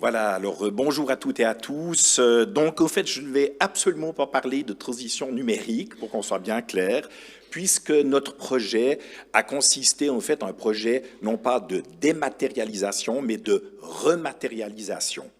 Voilà, alors bonjour à toutes et à tous. Donc, au fait, je ne vais absolument pas parler de transition numérique, pour qu'on soit bien clair, puisque notre projet a consisté en fait en un projet non pas de dématérialisation, mais de rematérialisation.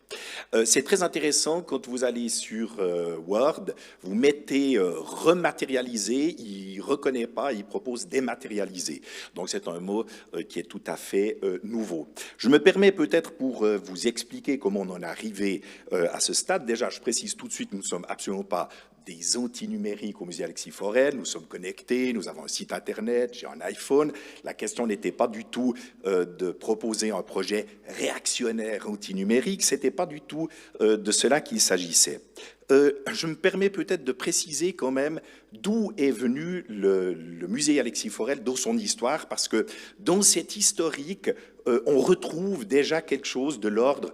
C'est très intéressant quand vous allez sur Word, vous mettez rematérialiser, il ne reconnaît pas, il propose dématérialiser. Donc c'est un mot qui est tout à fait nouveau. Je me permets peut-être pour vous expliquer comment on en est arrivé à ce stade. Déjà, je précise tout de suite, nous ne sommes absolument pas des anti-numériques au musée Alexis Forel, nous sommes connectés, nous avons un site internet, j'ai un iPhone. La question n'était pas du tout de proposer un projet réactionnaire anti-numérique, c'était pas du tout de cela qu'il s'agissait. Je me permets peut-être de préciser quand même d'où est venu le musée Alexis Forel, dans son histoire, parce que dans cette historique, on retrouve déjà quelque chose de l'ordre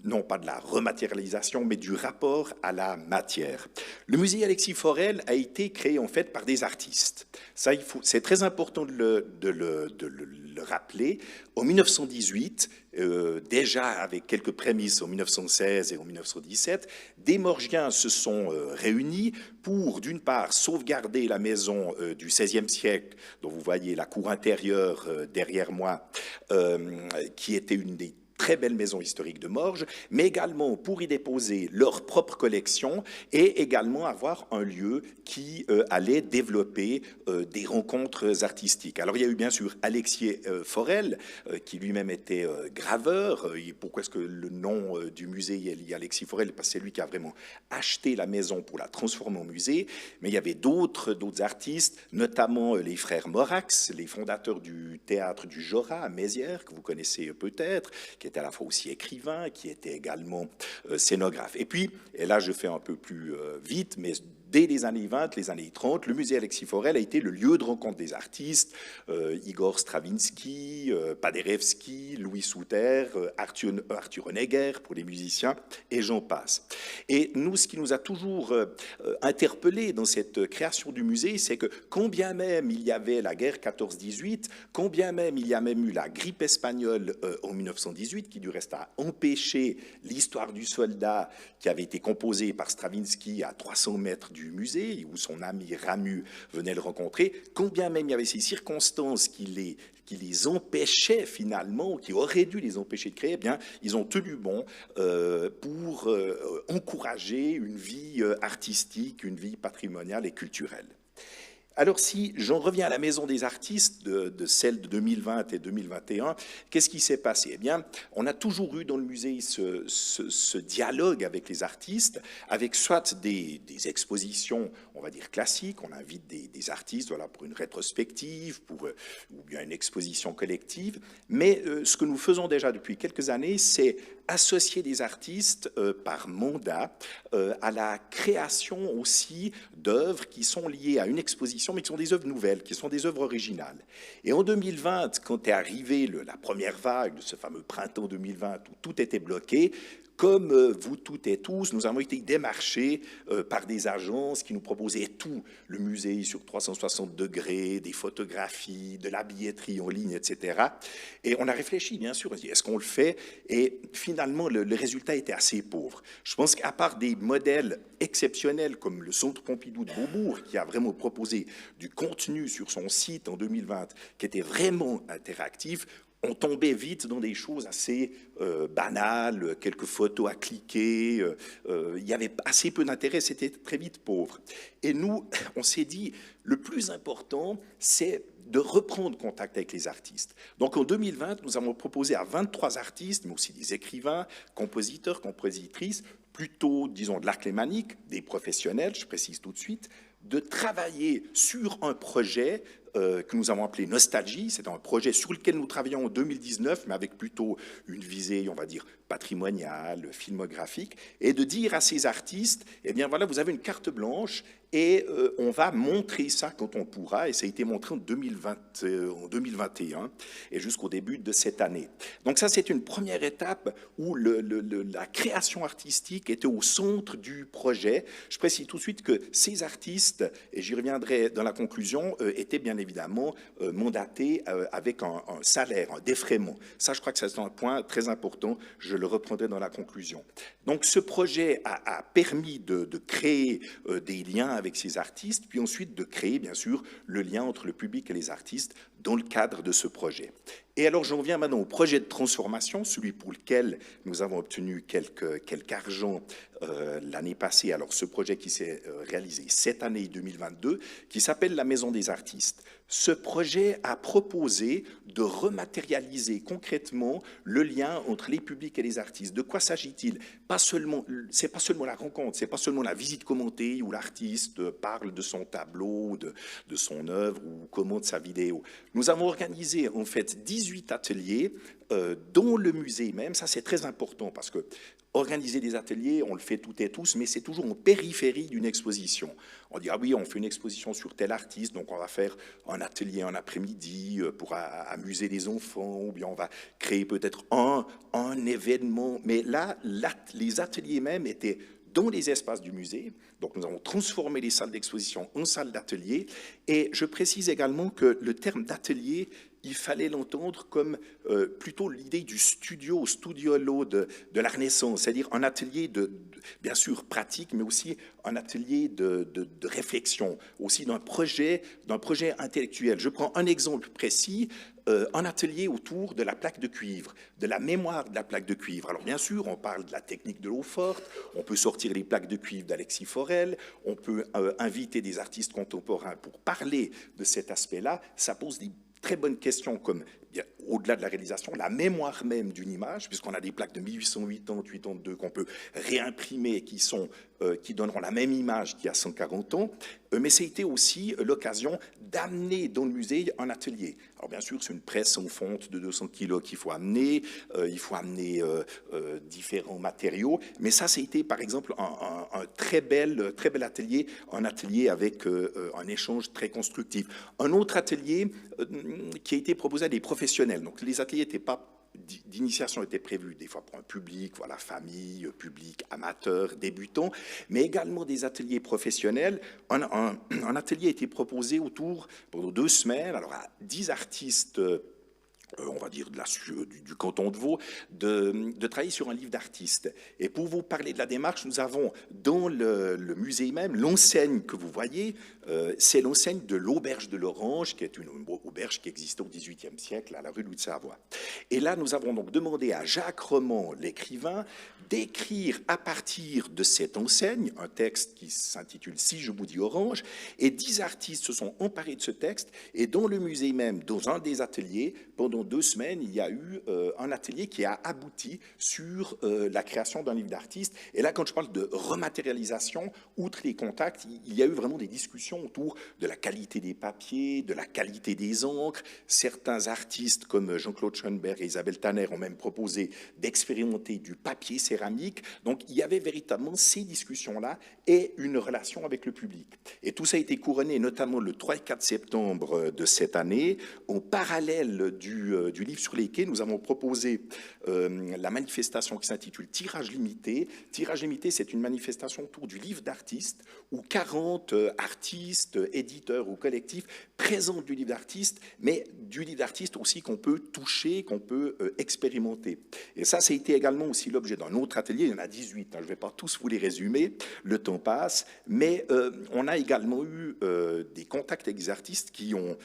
non pas de la rematérialisation, mais du rapport à la matière. Le musée Alexis Forel a été créé en fait par des artistes. Ça, c'est très important de le rappeler. En 1918, déjà avec quelques prémices en 1916 et en 1917, des Morgiens se sont réunis pour, d'une part, sauvegarder la maison du XVIe siècle, dont vous voyez la cour intérieure derrière moi, qui était une des très belle maison historique de Morges, mais également pour y déposer leur propre collection et également avoir un lieu qui allait développer des rencontres artistiques. Alors il y a eu bien sûr Alexis Forel, qui lui-même était graveur. Pourquoi est-ce que le nom du musée est lié à Alexis Forel? Parce que c'est lui qui a vraiment acheté la maison pour la transformer en musée. Mais il y avait d'autres artistes, notamment les frères Morax, les fondateurs du théâtre du Jorat à Mézières, que vous connaissez peut-être, qui était à la fois aussi écrivain, qui était également scénographe. Et puis, et là je fais un peu plus vite, mais dès les années 20, les années 30, le musée Alexis Forel a été le lieu de rencontre des artistes, Igor Stravinsky, Paderewski, Louis Souter, Arthur Honegger pour les musiciens, et j'en passe. Et nous, ce qui nous a toujours interpellés dans cette création du musée, c'est que combien même il y avait la guerre 14-18, combien même il y a même eu la grippe espagnole en 1918, qui du reste a empêché l'histoire du soldat qui avait été composée par Stravinsky à 300 mètres du musée, où son ami Ramu venait le rencontrer, combien même il y avait ces circonstances qui les empêchaient finalement, qui auraient dû les empêcher de créer, eh bien, ils ont tenu bon pour encourager une vie artistique, une vie patrimoniale et culturelle. Alors si j'en reviens à la Maison des artistes de celle de 2020 et 2021, qu'est-ce qui s'est passé? Eh bien, on a toujours eu dans le musée ce dialogue avec les artistes, avec soit des expositions, on va dire classiques, on invite des artistes voilà, pour une rétrospective, ou bien une exposition collective, mais ce que nous faisons déjà depuis quelques années, c'est associer des artistes par mandat à la création aussi d'œuvres qui sont liées à une exposition, mais qui sont des œuvres nouvelles, qui sont des œuvres originales. Et en 2020, quand est arrivée la première vague de ce fameux printemps 2020 où tout était bloqué, comme vous toutes et tous, nous avons été démarchés par des agences qui nous proposaient tout, le musée sur 360 degrés, des photographies, de la billetterie en ligne, etc. Et on a réfléchi, bien sûr, on s'est dit, est-ce qu'on le fait? Et finalement, le résultat était assez pauvre. Je pense qu'à part des modèles exceptionnels comme le Centre Pompidou de Beaubourg, qui a vraiment proposé du contenu sur son site en 2020, qui était vraiment interactif, on tombait vite dans des choses assez banales, quelques photos à cliquer, il y avait assez peu d'intérêt, c'était très vite pauvre. Et nous, on s'est dit, le plus important, c'est de reprendre contact avec les artistes. Donc en 2020, nous avons proposé à 23 artistes, mais aussi des écrivains, compositeurs, compositrices, plutôt, disons, de l'art lémanique, des professionnels, je précise tout de suite, de travailler sur un projet que nous avons appelé Nostalgie. C'est un projet sur lequel nous travaillons en 2019, mais avec plutôt une visée, on va dire, patrimoniale, filmographique, et de dire à ces artistes, eh bien voilà, vous avez une carte blanche et on va montrer ça quand on pourra, et ça a été montré en 2021 et jusqu'au début de cette année. Donc ça, c'est une première étape où la création artistique était au centre du projet. Je précise tout de suite que ces artistes, et j'y reviendrai dans la conclusion, étaient bien évidemment mandatés avec un salaire, un défraiement. Ça, je crois que c'est un point très important, je le reprendrai dans la conclusion. Donc ce projet a permis de créer des liens avec ces artistes, puis ensuite de créer bien sûr le lien entre le public et les artistes dans le cadre de ce projet. Et alors j'en viens maintenant au projet de transformation, celui pour lequel nous avons obtenu quelques argent l'année passée. Alors ce projet qui s'est réalisé cette année 2022, qui s'appelle la Maison des Artistes. Ce projet a proposé de rematérialiser concrètement le lien entre les publics et les artistes. De quoi s'agit-il? C'est pas seulement la rencontre, c'est pas seulement la visite commentée où l'artiste parle de son tableau, de son œuvre ou commente sa vidéo. Nous avons organisé en fait 18 ateliers dans le musée même. Ça c'est très important parce que organiser des ateliers, on le fait toutes et tous, mais c'est toujours en périphérie d'une exposition. On dit, ah oui, on fait une exposition sur tel artiste, donc on va faire un atelier un après-midi pour amuser les enfants, ou bien on va créer peut-être un événement. Mais là, les ateliers même étaient dans les espaces du musée. Donc nous avons transformé les salles d'exposition en salles d'atelier. Et je précise également que le terme d'atelier, il fallait l'entendre comme plutôt l'idée du studio de la Renaissance, c'est-à-dire un atelier bien sûr pratique, mais aussi un atelier de réflexion, aussi d'un projet intellectuel. Je prends un exemple précis, un atelier autour de la plaque de cuivre, de la mémoire de la plaque de cuivre. Alors bien sûr, on parle de la technique de l'eau forte, on peut sortir les plaques de cuivre d'Alexis Forel, on peut inviter des artistes contemporains pour parler de cet aspect-là. Ça pose des très bonnes questions comme, au-delà de la réalisation, la mémoire même d'une image, puisqu'on a des plaques de 1880, 82 qu'on peut réimprimer, qui donneront la même image qu'il y a 140 ans, mais c'était aussi l'occasion d'amener dans le musée un atelier. Alors bien sûr, c'est une presse en fonte de 200 kilos qu'il faut amener, différents matériaux, mais ça, c'était par exemple un très bel atelier, un atelier avec un échange très constructif. Un autre atelier qui a été proposé à des professionnels, donc les ateliers n'étaient pas d'initiation était prévue, des fois pour un public, voilà, famille, public, amateur, débutant, mais également des ateliers professionnels. Un atelier a été proposé pendant 2 semaines, alors à 10 artistes, on va dire du canton de Vaud, de travailler sur un livre d'artiste. Et pour vous parler de la démarche, nous avons dans le musée même, l'enseigne que vous voyez, c'est l'enseigne de l'Auberge de l'Orange, qui est une auberge qui existait au XVIIIe siècle à la rue Louis de Savoie. Et là, nous avons donc demandé à Jacques Roman, l'écrivain, d'écrire à partir de cette enseigne un texte qui s'intitule « Si je vous dis orange », et 10 artistes se sont emparés de ce texte, et dans le musée même, dans un des ateliers, pendant 2 semaines, il y a eu un atelier qui a abouti sur la création d'un livre d'artiste. Et là, quand je parle de rematérialisation, outre les contacts, il y a eu vraiment des discussions autour de la qualité des papiers, de la qualité des encres. Certains artistes comme Jean-Claude Schoenberg et Isabelle Tanner ont même proposé d'expérimenter du papier céramique. Donc, il y avait véritablement ces discussions-là et une relation avec le public. Et tout ça a été couronné notamment le 3 et 4 septembre de cette année. En parallèle du livre sur les quais, nous avons proposé la manifestation qui s'intitule Tirage limité. Tirage limité, c'est une manifestation autour du livre d'artiste où 40 artistes, éditeurs ou collectifs présentent du livre d'artiste, mais du livre d'artiste aussi qu'on peut toucher, qu'on peut expérimenter. Et ça a été également aussi l'objet d'un autre atelier. Il y en a 18, je ne vais pas tous vous les résumer, le temps passe, mais on a également eu des contacts avec des artistes qui ont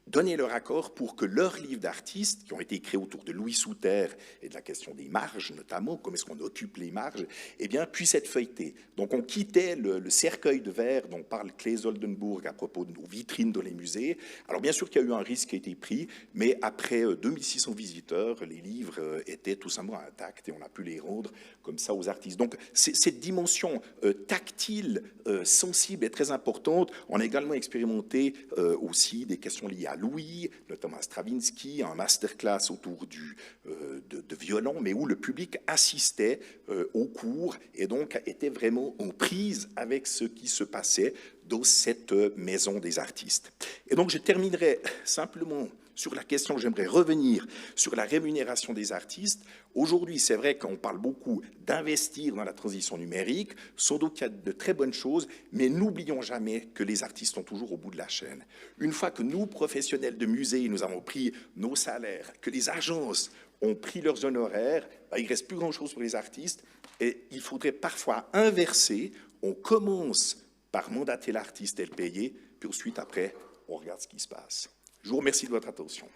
donné leur accord pour que leurs livres d'artistes, qui ont été créés autour de Louis Souter et de la question des marges notamment, comment est-ce qu'on occupe les marges, eh bien, puissent être feuilletés. Donc on quittait le cercueil de verre dont parle Claes Oldenburg à propos de nos vitrines dans les musées. Alors bien sûr qu'il y a eu un risque qui a été pris, mais après 2600 visiteurs, les livres étaient tout simplement intacts et on a pu les rendre comme ça aux artistes. Donc cette dimension tactile, sensible est très importante. On a également expérimenté aussi des questions liées à Louis, notamment à Stravinsky, un masterclass autour de violon, mais où le public assistait au cours et donc était vraiment en prise avec ce qui se passait dans cette maison des artistes. Et donc je terminerai simplement sur la question, j'aimerais revenir sur la rémunération des artistes. Aujourd'hui, c'est vrai qu'on parle beaucoup d'investir dans la transition numérique, sans doute qu'il y a de très bonnes choses, mais n'oublions jamais que les artistes sont toujours au bout de la chaîne. Une fois que nous, professionnels de musées, nous avons pris nos salaires, que les agences ont pris leurs honoraires, il ne reste plus grand-chose pour les artistes, et il faudrait parfois inverser. On commence par mandater l'artiste et le payer, puis ensuite, après, on regarde ce qui se passe. Je vous remercie de votre attention.